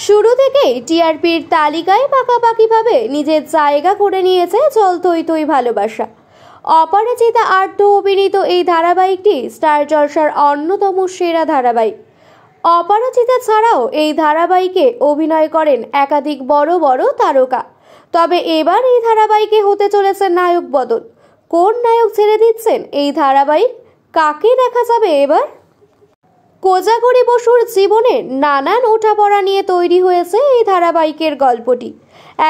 শুরু থেকেই টিআরপির তালিকায় পাকাপাকিভাবে নিজের জায়গা করে নিয়েছে চল তুই তুই ভালোবাসা। অপরাজিতা আর্ট অভিনীত এই ধারাবাহিকটি স্টার জলসার অন্যতম সেরা ধারাবাহিক। অপরাজিতা ছাড়াও এই ধারাবাহিকে অভিনয় করেন একাধিক বড় বড় তারকা। তবে এবার এই ধারাবাহিকে হতে চলেছে নায়ক বদল। কোন নায়ক ছেড়ে দিচ্ছেন এই ধারাবাহিক, কাকে দেখা যাবে এবার? কোজাগরী বসুর জীবনের নানান ওঠাপড়া নিয়ে তৈরি হয়েছে এই ধারাবাহিকের গল্পটি।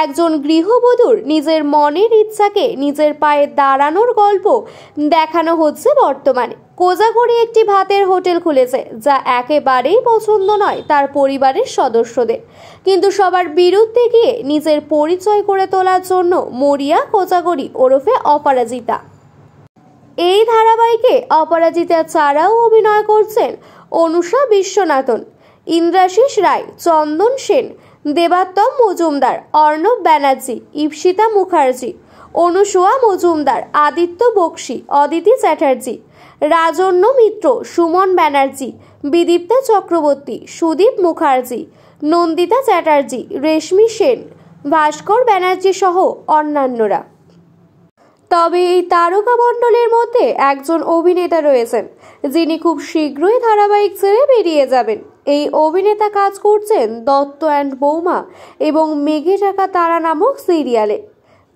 একজন গৃহবধূর নিজের মনের ইচ্ছাকে নিজের পায়ে দাঁড়ানোর গল্প দেখানো হচ্ছে বর্তমানে। কোজাগরী একটি ভাতের হোটেল খুলেছে, যা একেবারেই পছন্দ নয় তার পরিবারের সদস্যদের, কিন্তু সবার বিরুদ্ধে গিয়ে নিজের পরিচয় করে তোলার জন্য মরিয়া কোজাগরী ওরফে অপরাজিতা। এই ধারাবাহিকে অপরাজিতা ছাড়াও অভিনয় করছেন অনুষা বিশ্বনাথন, ইন্দ্রাশিস রায়, চন্দন সেন, দেবাত্তম মজুমদার, অর্ণব ব্যানার্জি, ঈপ্সিতা মুখার্জি, অনুসুয়া মজুমদার, আদিত্য বক্সি, অদিতি চ্যাটার্জি, রাজন্য মিত্র, সুমন ব্যানার্জি, বিদীপ্তা চক্রবর্তী, সুদীপ মুখার্জি, নন্দিতা চ্যাটার্জি, রেশমি সেন, ভাস্কর ব্যানার্জি সহ অন্যান্যরা। তবে এই তারকা মণ্ডলের মধ্যে একজন অভিনেতা রয়েছেন যিনি খুব শীঘ্রই ধারাবাহিক ছেড়ে বেরিয়ে যাবেন। এই অভিনেতা কাজ করছেন দত্ত অ্যান্ড বৌমা এবং মেঘে ঢাকা তারা নামক সিরিয়ালে,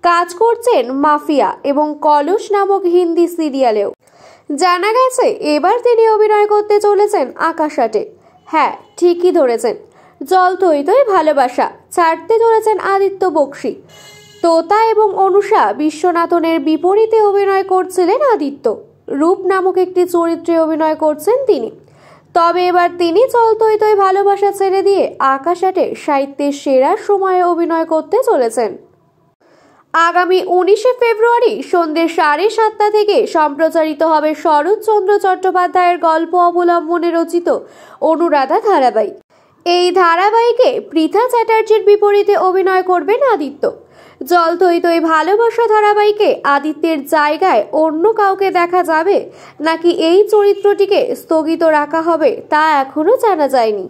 কাজ করছেন মাফিয়া এবং কলস নামক হিন্দি সিরিয়ালেও। জানা গেছে এবার তিনি অভিনয় করতে চলেছেন আকাশ আটে। হ্যাঁ, ঠিকই ধরেছেন, জল তুই তুই ভালোবাসা ছাড়তে চলেছেন আদিত্য বক্সি। তোতা এবং অনুষা বিশ্বনাথনের বিপরীতে অভিনয় করছিলেন আদিত্য। রূপ নামক একটি চরিত্রে অভিনয় করছেন তিনি। তবে এবার তিনি চল তুই তুই ভালোবাসা ছেড়ে দিয়ে আকাশ আটে সাহিত্যের সেরা সময়ে অভিনয় করতে চলেছেন। আগামী 19শে ফেব্রুয়ারি সন্ধ্যে 7:30 থেকে সম্প্রচারিত হবে শরৎচন্দ্র চট্টোপাধ্যায়ের গল্প অবলম্বনে রচিত অনুরাধা ধারাবাহিক। এই ধারাবাহিকে পৃথা চ্যাটার্জির বিপরীতে অভিনয় করবেন আদিত্য। জল তুই তুই ভালোবাসা ধারাবাহিকে আদিত্যের জায়গায় অন্য কাউকে দেখা যাবে নাকি এই চরিত্রটিকে স্থগিত রাখা হবে তা এখনো জানা যায়নি।